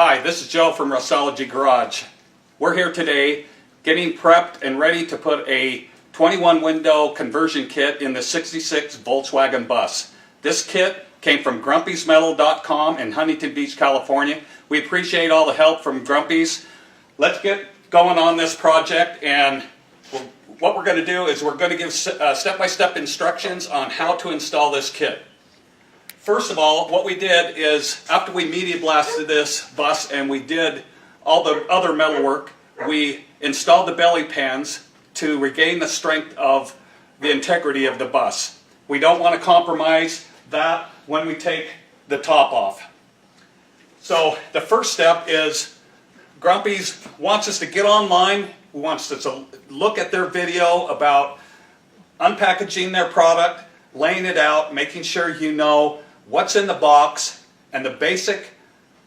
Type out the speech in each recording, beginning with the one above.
Hi, this is Joe from Rustology Garage. We're here today getting prepped and ready to put a 21 window conversion kit in the 66 Volkswagen bus. This kit came from grumpysmetal.com in Huntington Beach, California. We appreciate all the help from Grumpy's. Let's get going on this project, and what we're going to do is we're going to give step-by-step instructions on how to install this kit. First of all, what we did is, after we media blasted this bus and we did all the other metal work, we installed the belly pans to regain the strength of the integrity of the bus. We don't want to compromise that when we take the top off. So the first step is Grumpy's wants us to get online, wants us to look at their video about unpackaging their product, laying it out, making sure you know what's in the box and the basic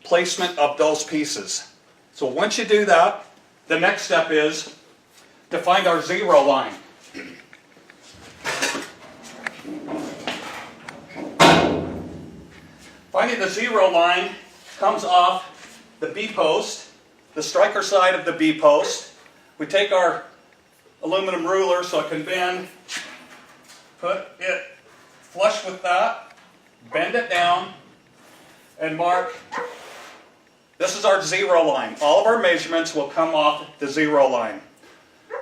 placement of those pieces. So once you do that, the next step is to find our zero line. Finding the zero line comes off the B-post, the striker side of the B-post. We take our aluminum ruler so it can bend, put it flush with that, bend it down, and mark. This is our zero line. All of our measurements will come off the zero line.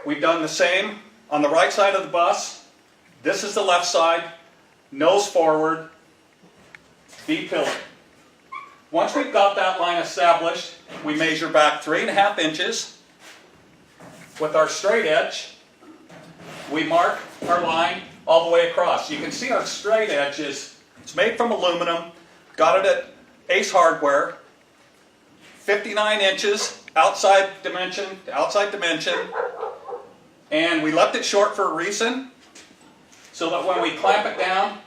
We've done the same on the right side of the bus. This is the left side, nose forward, B-pillar. Once we've got that line established, we measure back 3.5 inches. With our straight edge, we mark our line all the way across. You can see our straight edge it's made from aluminum, got it at Ace Hardware, 59 inches outside dimension to outside dimension, and we left it short for a reason, so that when we clamp it down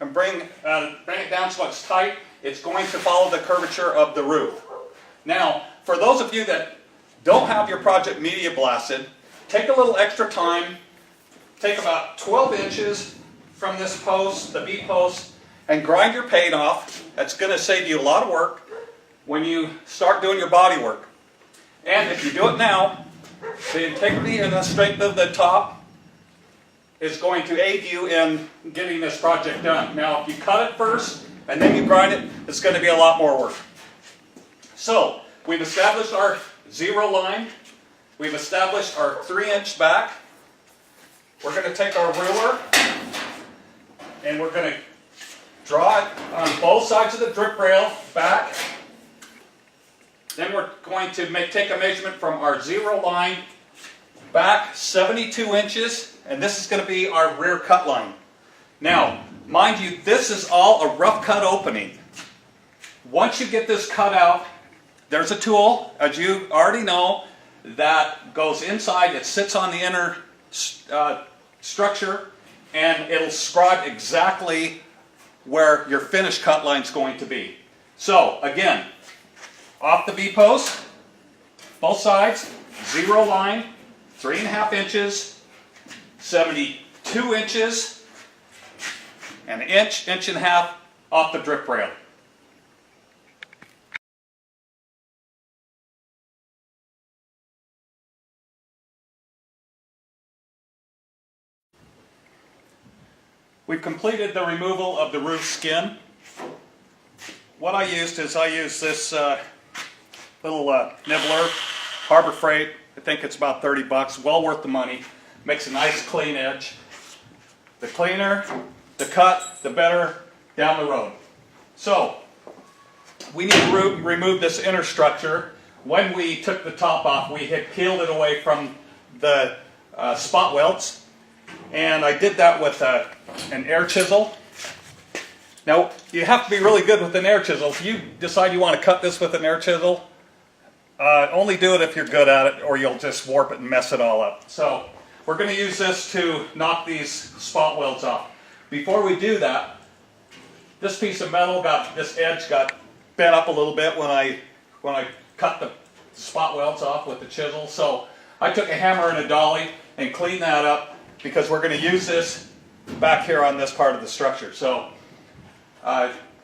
and bring it down so it's tight, it's going to follow the curvature of the roof. Now, for those of you that don't have your project media blasted, take a little extra time, take about 12 inches from this post, the B-post, and grind your paint off. That's going to save you a lot of work when you start doing your body work. And if you do it now, the integrity and the strength of the top is going to aid you in getting this project done. Now, if you cut it first and then you grind it, it's going to be a lot more work. So, we've established our zero line. We've established our 3-inch back. We're going to take our ruler and we're going to draw it on both sides of the drip rail back. Then we're going to take a measurement from our zero line back 72 inches, and this is going to be our rear cut line. Now, mind you, this is all a rough cut opening. Once you get this cut out, there's a tool, as you already know, that goes inside. It sits on the inner structure, and it'll scribe exactly where your finished cut line is going to be. So, again, off the B-post, both sides, zero line, 3.5 inches, 72 inches, and an inch, inch and a half off the drip rail. We've completed the removal of the roof skin. What I used is this little nibbler, Harbor Freight. I think it's about 30 bucks, well worth the money. Makes a nice clean edge. The cleaner the cut, the better down the road. So, we need to remove this inner structure. When we took the top off, we had peeled it away from the spot welts. And I did that with an air chisel. Now, you have to be really good with an air chisel. If you decide you want to cut this with an air chisel, only do it if you're good at it, or you'll just warp it and mess it all up. So, we're going to use this to knock these spot welds off. Before we do that, this piece of metal this edge got bent up a little bit when I cut the spot welds off with the chisel. So, I took a hammer and a dolly and cleaned that up, because we're going to use this back here on this part of the structure. So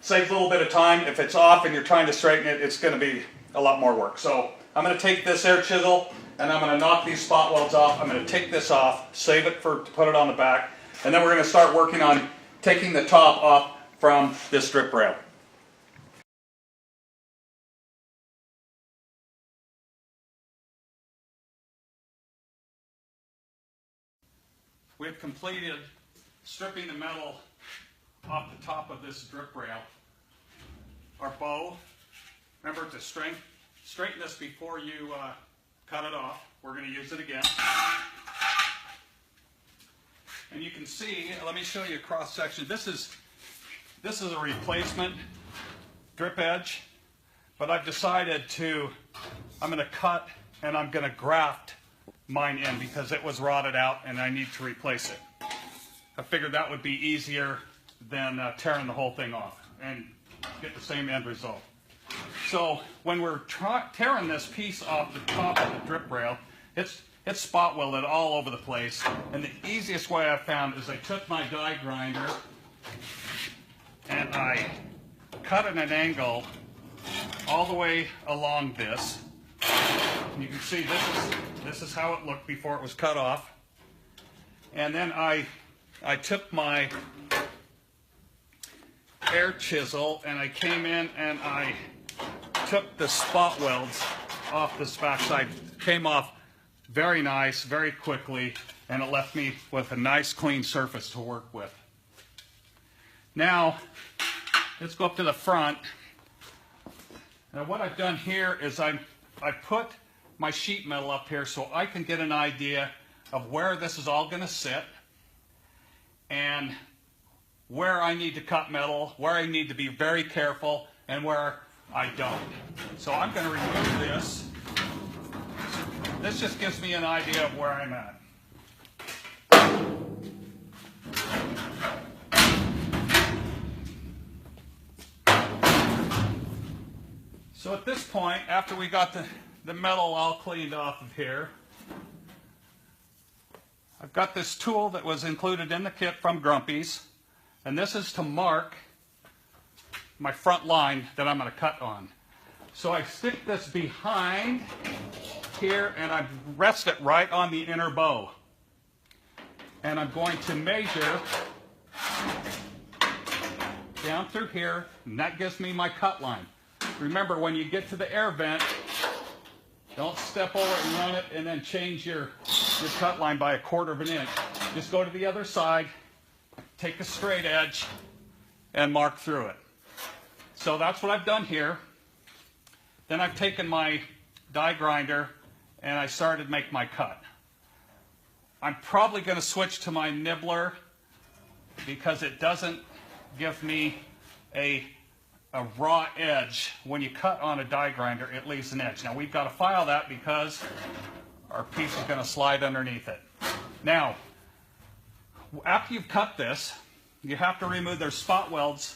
saves a little bit of time. If it's off and you're trying to straighten it, it's going to be a lot more work. So I'm going to take this air chisel and I'm going to knock these spot welds off. I'm going to take this off, save it to put it on the back, and then we're going to start working on taking the top off from this drip rail. We've completed stripping the metal off the top of this drip rail. Our bow, remember to straighten this before you cut it off. We're going to use it again. And you can see, let me show you a cross section. This is a replacement drip edge, but I've decided I'm going to cut and I'm going to graft mine in because it was rotted out and I need to replace it. I figured that would be easier than tearing the whole thing off and get the same end result. So when we're tearing this piece off the top of the drip rail, it's spot welded all over the place, and the easiest way I found is I took my die grinder and I cut at an angle all the way along this. And you can see this is how it looked before it was cut off. And then I took my air chisel and I came in and I took the spot welds off this backside. Came off very nice, very quickly, and it left me with a nice clean surface to work with. Now, let's go up to the front. Now what I've done here is I put my sheet metal up here so I can get an idea of where this is all going to sit and where I need to cut metal, where I need to be very careful, and where I don't. So I'm going to remove this. This just gives me an idea of where I'm at. So at this point, after we got the metal all cleaned off of here, I've got this tool that was included in the kit from Grumpy's, and this is to mark my front line that I'm going to cut on. So I stick this behind here and I rest it right on the inner bow. And I'm going to measure down through here, and that gives me my cut line. Remember, when you get to the air vent, don't step over it and run it and then change your cut line by 1/4 of an inch. Just go to the other side, take a straight edge, and mark through it. So that's what I've done here. Then I've taken my die grinder and I started to make my cut. I'm probably going to switch to my nibbler because it doesn't give me a raw edge. When you cut on a die grinder, it leaves an edge. Now we've got to file that because our piece is going to slide underneath it. Now, after you've cut this, you have to remove their spot welds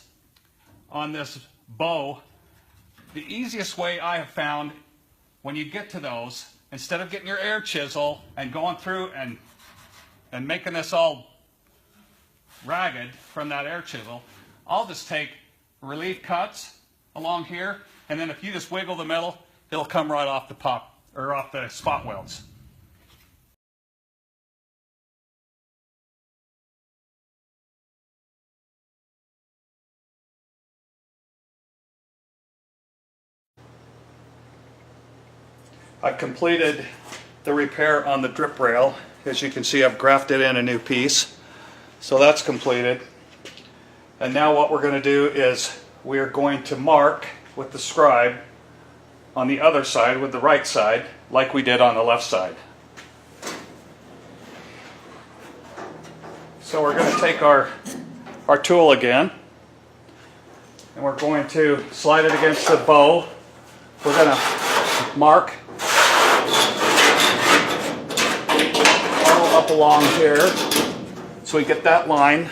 on this bow. The easiest way I have found, when you get to those, instead of getting your air chisel and going through and making this all ragged from that air chisel, I'll just take relief cuts along here, and then if you just wiggle the metal, it'll come right off the pop or off the spot welds. I've completed the repair on the drip rail. As you can see, I've grafted in a new piece. So that's completed. And now what we're going to do is we are going to mark with the scribe on the other side with the right side, like we did on the left side. So we're going to take our tool again, and we're going to slide it against the bow. We're going to mark all up along here so we get that line.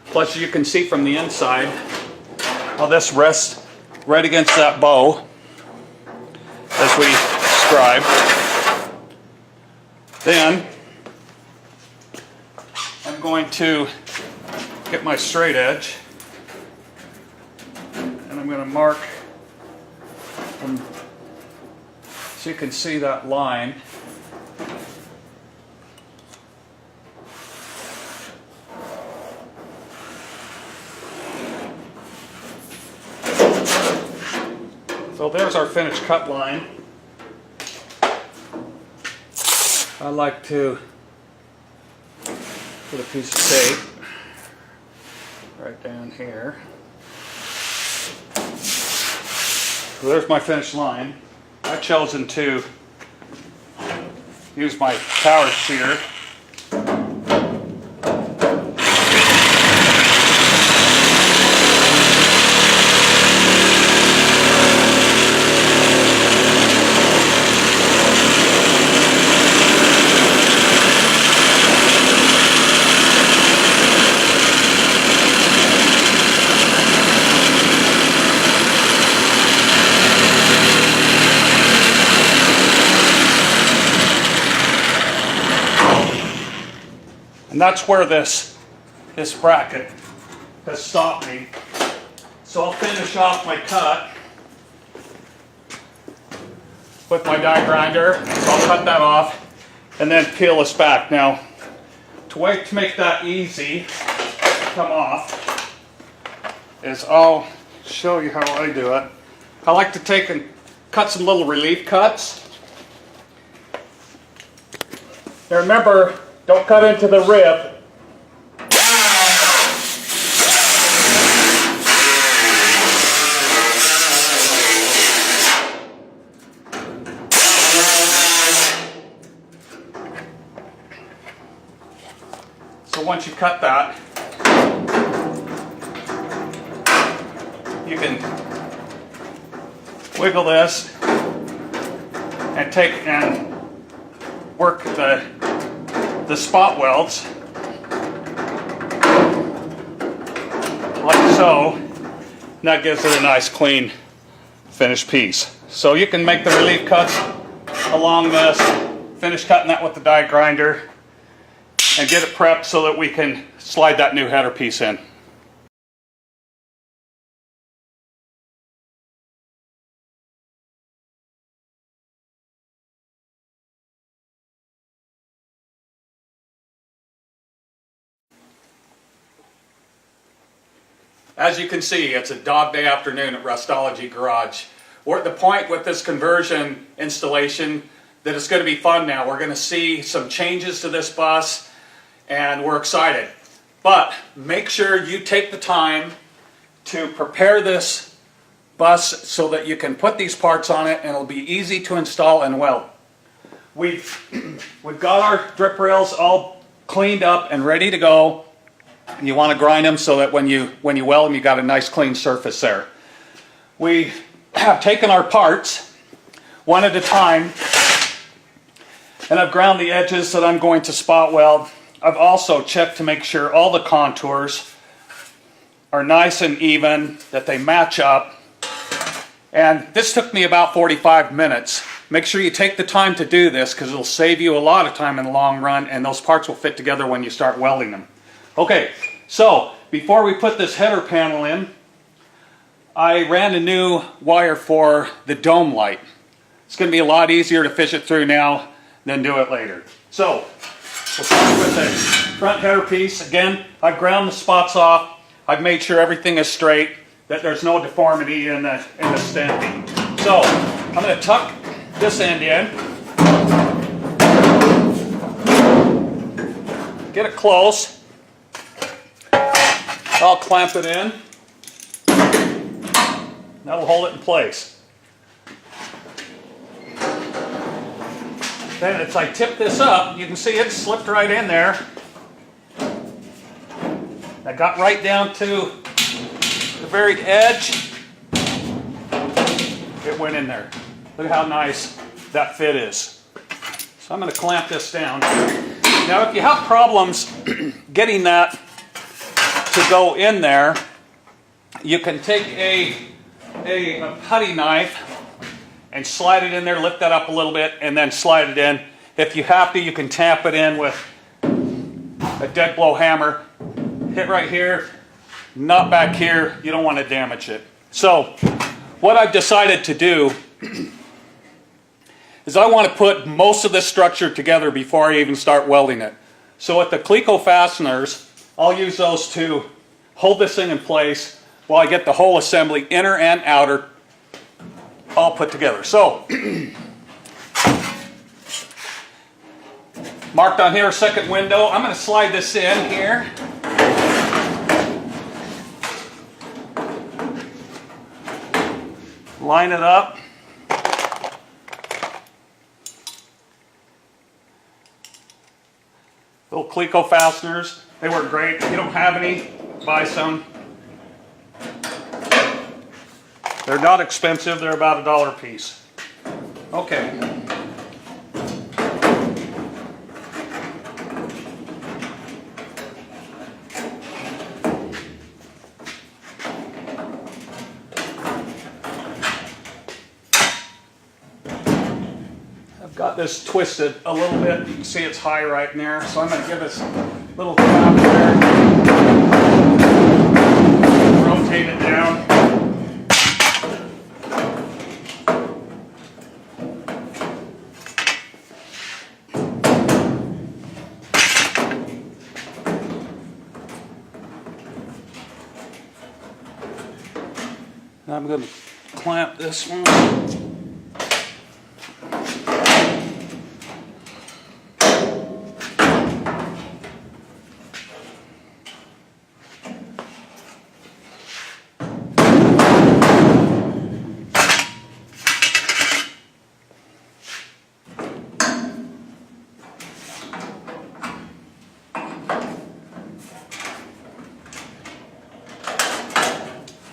Plus, you can see from the inside how this rests right against that bow as we scribe. Then I'm going to get my straight edge I'm going to mark so you can see that line. So there's our finished cut line. I like to put a piece of tape right down here. So there's my finished line. I've chosen to use my power shear. And that's where this bracket has stopped me. So I'll finish off my cut with my die grinder. So I'll cut that off and then peel this back. Now, to make that easy to come off is I'll show you how I do it. I like to take and cut some little relief cuts. Now remember, don't cut into the rib. So once you cut that, you can wiggle this and take and work the spot welds like so. And that gives it a nice clean finished piece. So you can make the relief cuts along this, finish cutting that with the die grinder, and get it prepped so that we can slide that new header piece in. As you can see, it's a dog day afternoon at Rustology Garage. We're at the point with this conversion installation that it's going to be fun now. We're going to see some changes to this bus and we're excited. But make sure you take the time to prepare this bus so that you can put these parts on it and it'll be easy to install and weld. We've got our drip rails all cleaned up and ready to go. And you want to grind them so that when you weld them, you got a nice clean surface there. We have taken our parts one at a time, and I've ground the edges that I'm going to spot weld. I've also checked to make sure all the contours are nice and even, that they match up. And this took me about 45 minutes. Make sure you take the time to do this because it'll save you a lot of time in the long run, and those parts will fit together when you start welding them. Okay, so before we put this header panel in, I ran a new wire for the dome light. It's going to be a lot easier to fish it through now than do it later. So, we'll start with the front header piece. Again, I've ground the spots off. I've made sure everything is straight, that there's no deformity in the stamping. So, I'm going to tuck this end in. Get it close. I'll clamp it in. That'll hold it in place. Then as I tip this up, you can see it slipped right in there. I got right down to the very edge. It went in there. Look how nice that fit is. So I'm going to clamp this down. Now if you have problems getting that to go in there, you can take a putty knife and slide it in there, lift that up a little bit, and then slide it in. If you have to, you can tap it in with a dead blow hammer. Hit right here, not back here. You don't want to damage it. So what I've decided to do is I want to put most of this structure together before I even start welding it. So with the Cleco fasteners, I'll use those to hold this thing in place while I get the whole assembly, inner and outer, all put together. So, marked on here, second window. I'm going to slide this in here. Line it up. Little Cleco fasteners. They work great. If you don't have any, buy some. They're not expensive. They're about $1 a piece. Okay. I've got this twisted a little bit. You can see it's high right in there. So I'm going to give this a little tap there. Rotate it down. Now I'm going to clamp this one.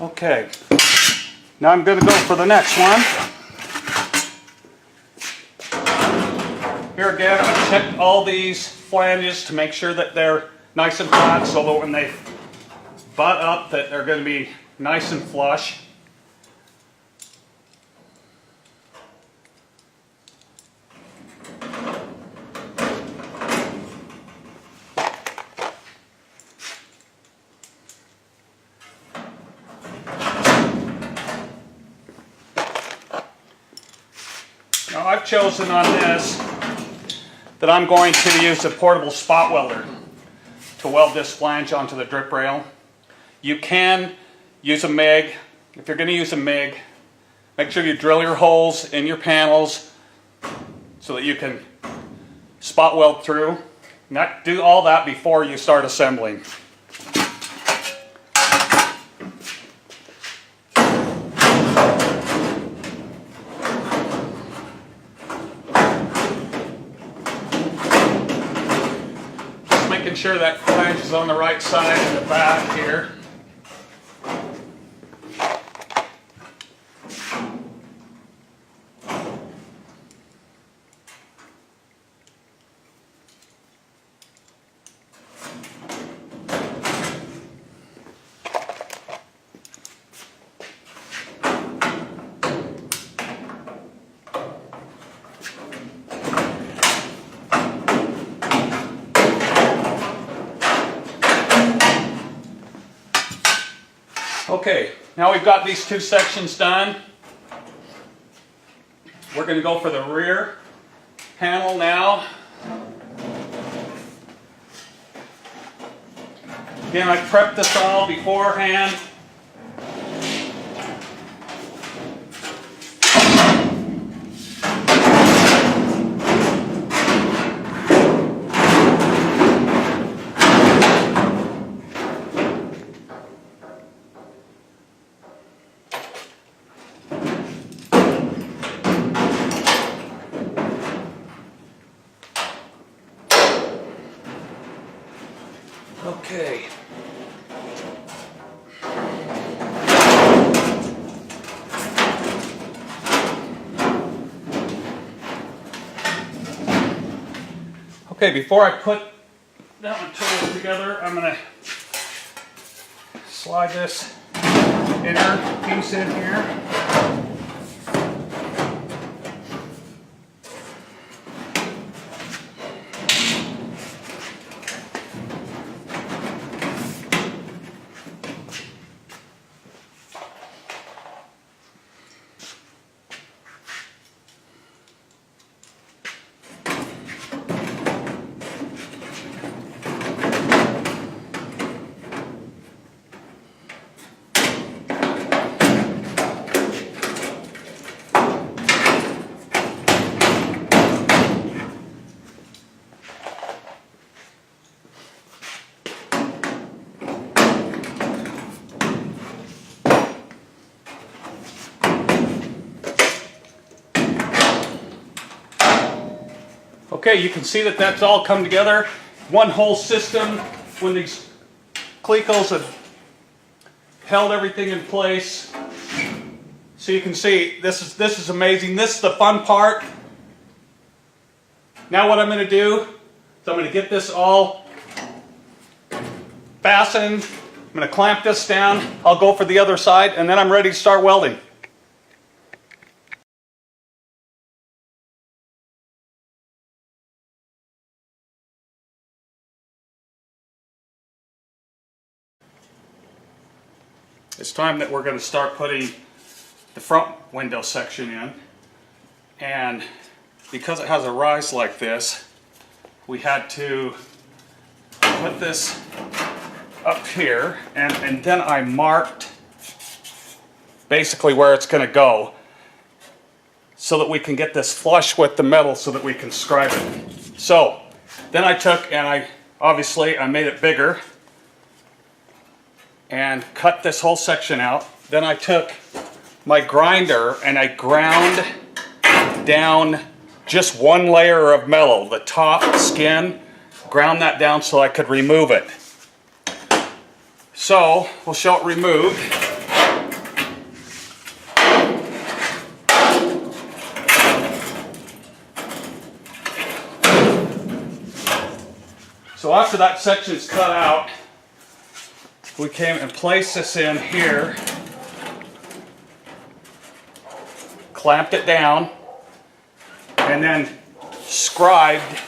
Okay, now I'm going to go for the next one. Here again, I'm going to check all these flanges to make sure that they're nice and flat, so that when they butt up that they're going to be nice and flush. Now I've chosen on this that I'm going to use a portable spot welder to weld this flange onto the drip rail. You can use a MIG. If you're going to use a MIG, make sure you drill your holes in your panels so that you can spot weld through. Not do all that before you start assembling. Making sure that flange is on the right side of the back here. Okay, now we've got these two sections done. We're going to go for the rear panel now. Again, I prepped this all beforehand. Okay. Okay, before I put that material together, I'm going to slide this inner piece in here. Okay, you can see that that's all come together. One whole system when these clecos have held everything in place. So you can see this is amazing. This is the fun part. Now what I'm going to do is I'm going to get this all fastened. I'm going to clamp this down. I'll go for the other side and then I'm ready to start welding. It's time that we're going to start putting the front window section in, and because it has a rise like this, we had to put this up here, and then I marked basically where it's going to go so that we can get this flush with the metal so that we can scribe it. So then I took and I made it bigger and cut this whole section out. Then I took my grinder and I ground down just one layer of metal, the top skin, ground that down so I could remove it. So we'll show it removed. So after that section is cut out, we came and placed this in here, clamped it down, and then scribed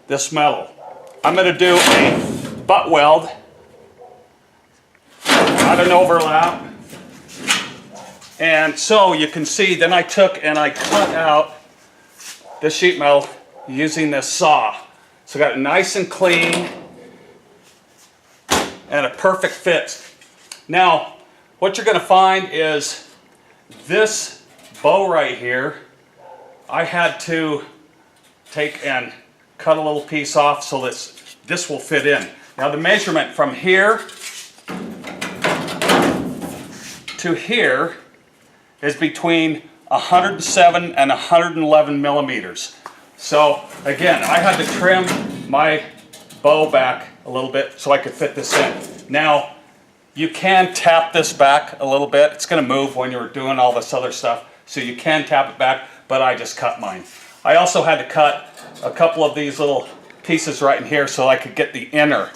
this metal. I'm going to do a butt weld, not an overlap. And so you can see, then I took and I cut out the sheet metal using this saw. So I got it nice and clean and a perfect fit. Now, what you're going to find is this bow right here, I had to take and cut a little piece off so that this will fit in. Now the measurement from here to here is between 107 and 111 millimeters. So again, I had to trim my bow back a little bit so I could fit this in. Now, you can tap this back a little bit. It's going to move when you're doing all this other stuff, so you can tap it back, but I just cut mine. I also had to cut a couple of these little pieces right in here so I could get the inner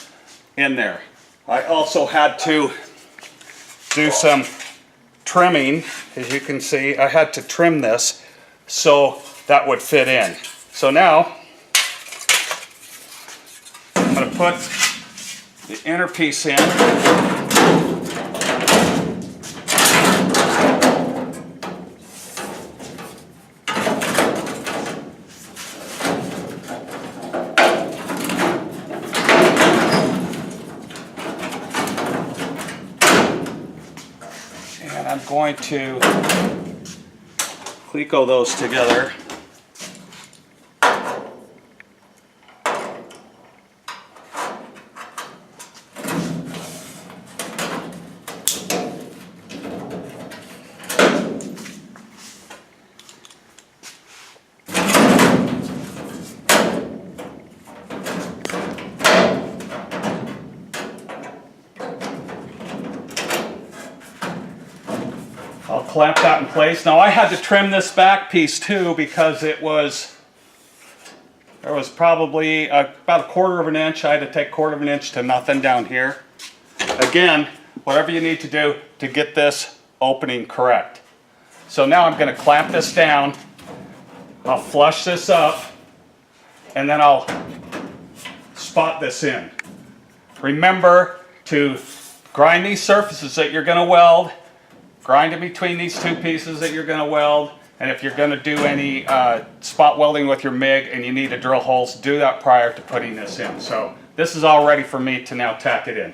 in there. I also had to do some trimming. As you can see, I had to trim this so that would fit in. So now, I'm going to put the inner piece in. And I'm going to cleco those together. I'll clamp that in place. Now I had to trim this back piece too because there was probably about 1/4 of an inch. I had to take 1/4 of an inch to nothing down here. Again, whatever you need to do to get this opening correct. So now I'm going to clamp this down. I'll flush this up and then I'll spot this in. Remember to grind these surfaces that you're going to weld. Grind in between these two pieces that you're going to weld, and if you're going to do any spot welding with your MIG and you need to drill holes, do that prior to putting this in. So this is all ready for me to now tack it in.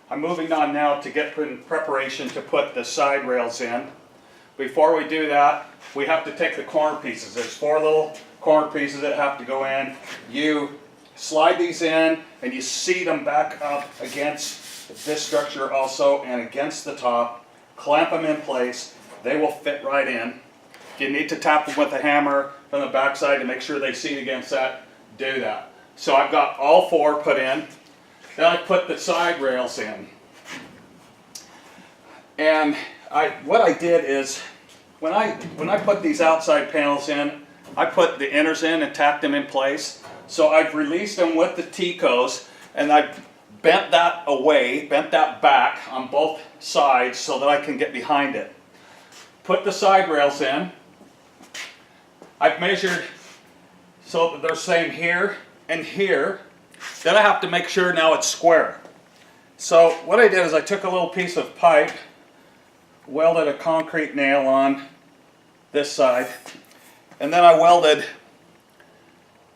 I'm moving on now to get in preparation to put the side rails in. Before we do that, we have to take the corner pieces. There's 4 little corner pieces that have to go in. You slide these in and you seat them back up against this structure also and against the top. Clamp them in place. They will fit right in. If you need to tap them with a hammer from the backside to make sure they seat against that, do that. So I've got all 4 put in. Then I put the side rails in. And what I did is, when I put these outside panels in, I put the inners in and tacked them in place. So I've released them with the T-Cos, and I bent that away, bent that back on both sides so that I can get behind it. Put the side rails in. I've measured so that they're same here and here. Then I have to make sure now it's square. So what I did is I took a little piece of pipe, welded a concrete nail on this side, and then I welded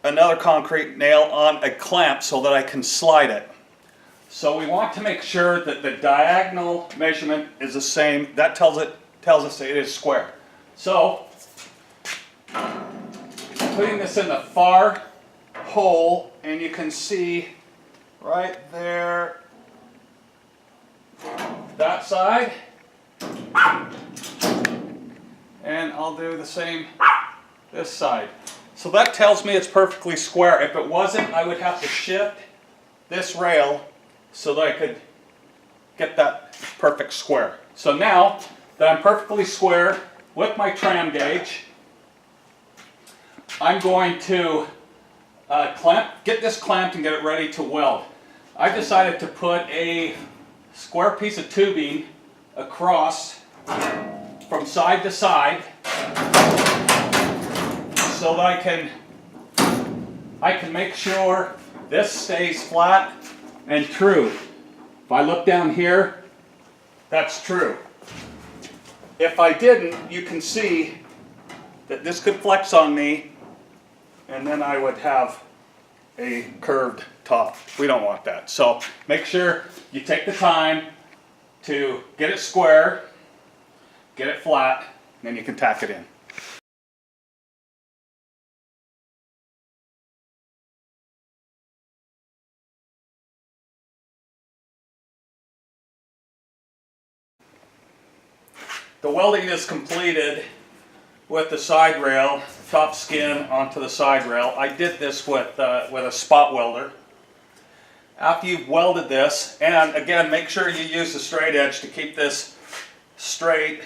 another concrete nail on a clamp so that I can slide it. So we want to make sure that the diagonal measurement is the same. That tells us that it is square. So putting this in the far hole, and you can see right there that side, and I'll do the same this side. So that tells me it's perfectly square. If it wasn't, I would have to shift this rail so that I could get that perfect square. So now that I'm perfectly square with my tram gauge, I'm going to get this clamped and get it ready to weld. I decided to put a square piece of tubing across from side to side so that I can make sure this stays flat and true. If I look down here, that's true. If I didn't, you can see that this could flex on me, and then I would have a curved top. We don't want that. So make sure you take the time to get it square, get it flat, and then you can tack it in. The welding is completed with the side rail, top skin onto the side rail. I did this with a spot welder. After you've welded this, and again, make sure you use the straight edge to keep this straight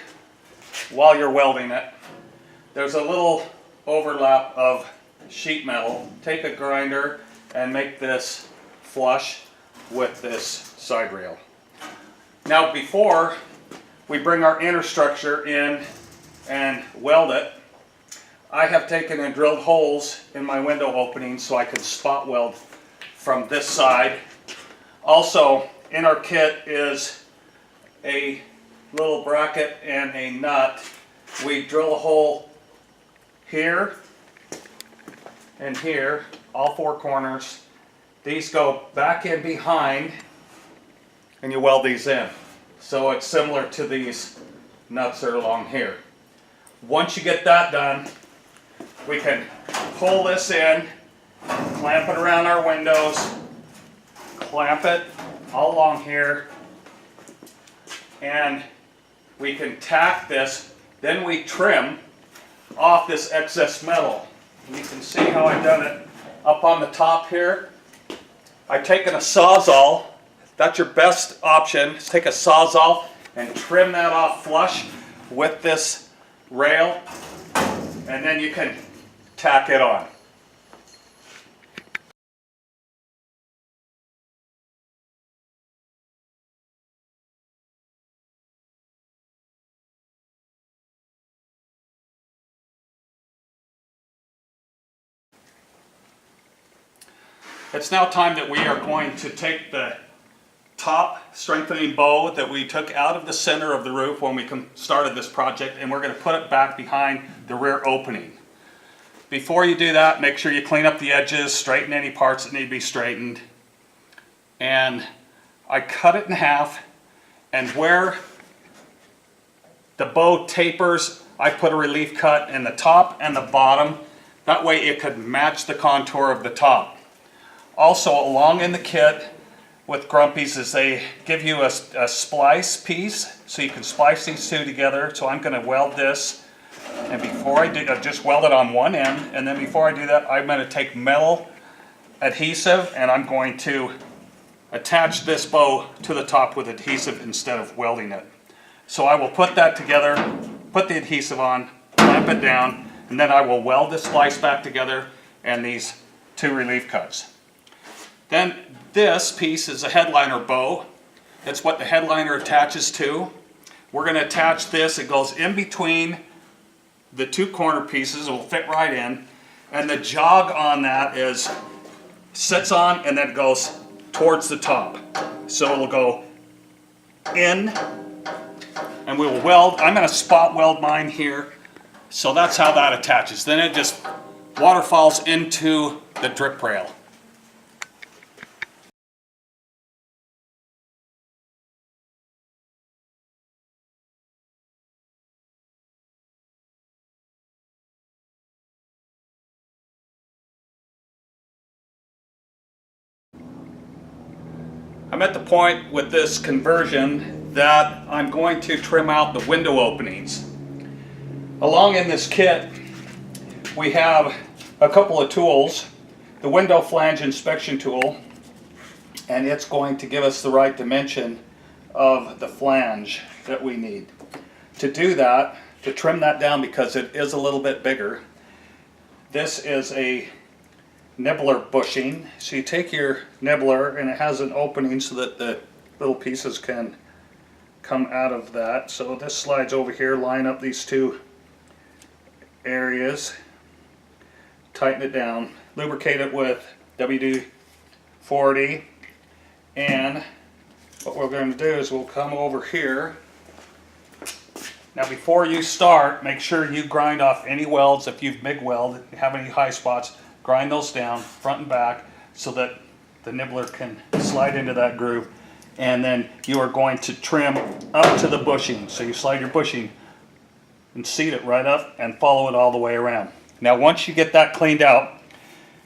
while you're welding it. There's a little overlap of sheet metal. Take a grinder and make this flush with this side rail. Now before we bring our inner structure in and weld it, I have taken and drilled holes in my window openings so I can spot weld from this side. Also in our kit is a little bracket and a nut. We drill a hole here and here, all 4 corners. These go back in behind and you weld these in. So it's similar to these nuts that are along here. Once you get that done, we can pull this in, clamp it around our windows, clamp it all along here, and we can tack this. Then we trim off this excess metal. And you can see how I've done it up on the top here. I've taken a Sawzall. That's your best option. Just take a Sawzall and trim that off flush with this rail, and then you can tack it on. It's now time that we are going to take the top strengthening bow that we took out of the center of the roof when we started this project, and we're going to put it back behind the rear opening. Before you do that, make sure you clean up the edges, straighten any parts that need to be straightened. And I cut it in half, and where the bow tapers, I put a relief cut in the top and the bottom. That way it could match the contour of the top. Also along in the kit with Grumpy's is they give you a splice piece, so you can splice these two together. So I'm going to weld this, and before I do, just weld it on one end, and then before I do that, I'm going to take metal adhesive and I'm going to attach this bow to the top with adhesive instead of welding it. So I will put that together, put the adhesive on, clamp it down, and then I will weld the splice back together and these two relief cuts. Then this piece is a headliner bow. It's what the headliner attaches to. We're going to attach this. It goes in between the two corner pieces. It will fit right in. And the jog on that sits on and then it goes towards the top. So it'll go in and we will weld. I'm going to spot weld mine here. So that's how that attaches. Then it just waterfalls into the drip rail. I'm at the point with this conversion that I'm going to trim out the window openings. Along in this kit, we have a couple of tools. The window flange inspection tool, and it's going to give us the right dimension of the flange that we need. To do that, to trim that down because it is a little bit bigger, this is a nibbler bushing. So you take your nibbler and it has an opening so that the little pieces can come out of that. So this slides over here, line up these two areas, tighten it down, lubricate it with WD-40, and what we're going to do is we'll come over here. Now before you start, make sure you grind off any welds. If you've MIG welded, if you have any high spots, grind those down front and back so that the nibbler can slide into that groove. And then you are going to trim up to the bushing. So you slide your bushing and seat it right up and follow it all the way around. Now once you get that cleaned out,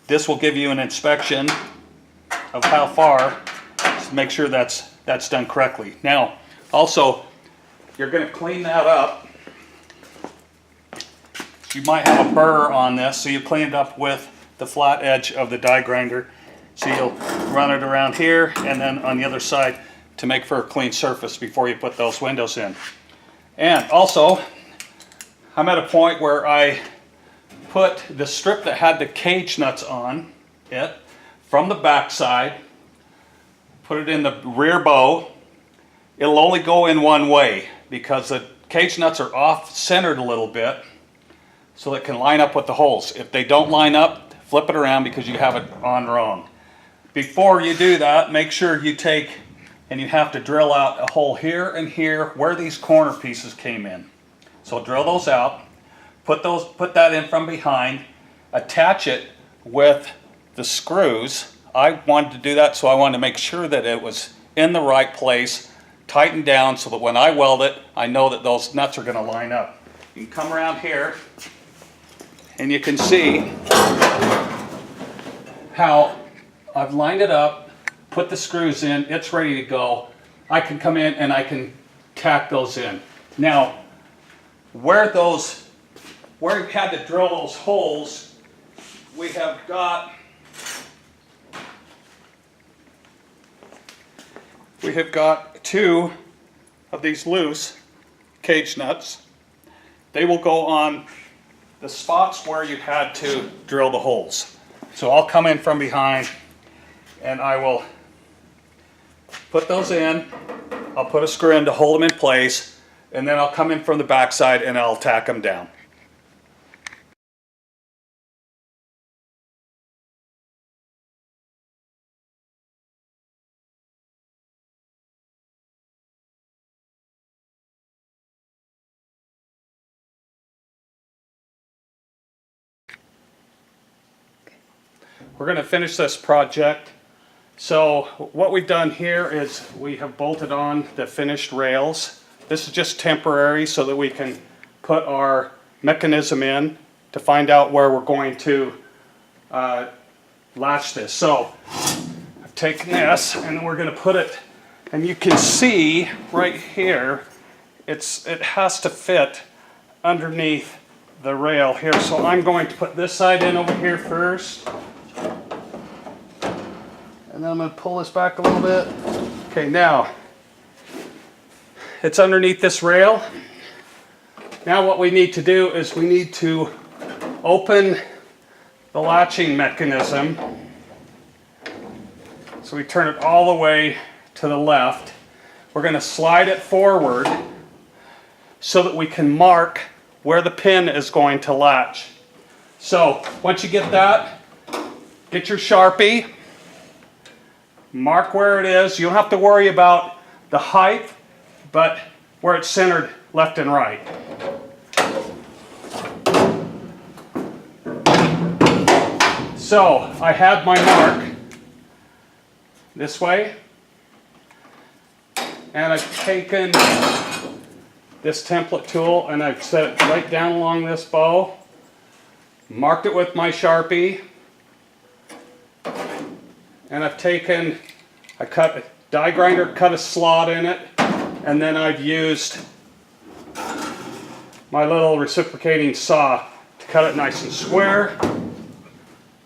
this will give you an inspection of how far, to make sure that's done correctly. Now also, you're going to clean that up. You might have a burr on this, so you clean it up with the flat edge of the die grinder. So you'll run it around here and then on the other side to make for a clean surface before you put those windows in. And also, I'm at a point where I put the strip that had the cage nuts on it from the back side, put it in the rear bow. It'll only go in one way because the cage nuts are off centered a little bit so it can line up with the holes. If they don't line up, flip it around because you have it on wrong. Before you do that, make sure you take and you have to drill out a hole here and here where these corner pieces came in. So drill those out, put that in from behind, attach it with the screws. I wanted to do that, so I wanted to make sure that it was in the right place, tightened down so that when I weld it, I know that those nuts are going to line up. You can come around here and you can see how I've lined it up, put the screws in, it's ready to go. I can come in and I can tack those in. Now, where you had to drill those holes, we have got two of these loose cage nuts. They will go on the spots where you had to drill the holes. So I'll come in from behind and I will put those in. I'll put a screw in to hold them in place, and then I'll come in from the back side and I'll tack them down. We're going to finish this project. So what we've done here is we have bolted on the finished rails. This is just temporary so that we can put our mechanism in to find out where we're going to latch this. So I've taken this and we're going to put it, and you can see right here, it has to fit underneath the rail here. So I'm going to put this side in over here first. And then I'm going to pull this back a little bit. Okay, now it's underneath this rail. Now what we need to do is we need to open the latching mechanism. So we turn it all the way to the left. We're going to slide it forward so that we can mark where the pin is going to latch. So once you get that, get your Sharpie, mark where it is. You don't have to worry about the height, but where it's centered left and right. So I have my mark this way, and I've taken this template tool and I've set it right down along this bow, marked it with my Sharpie, and I've taken, I cut a die grinder, cut a slot in it, and then I've used my little reciprocating saw to cut it nice and square,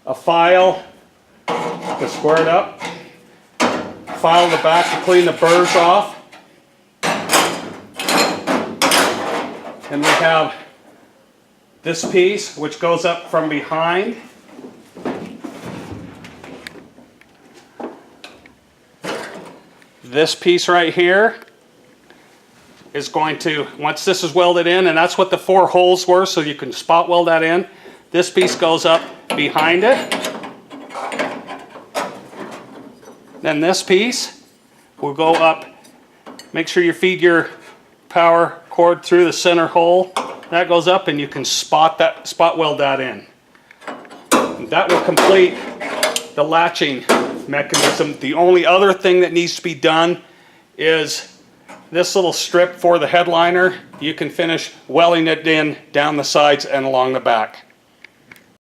a file to square it up, file in the back to clean the burrs off, and we have this piece which goes up from behind. This piece right here is going to, once this is welded in, and that's what the 4 holes were, so you can spot weld that in, this piece goes up behind it. Then this piece will go up. Make sure you feed your power cord through the center hole. That goes up and you can spot weld that in. That will complete the latching mechanism. The only other thing that needs to be done is this little strip for the headliner. You can finish welding it in down the sides and along the back.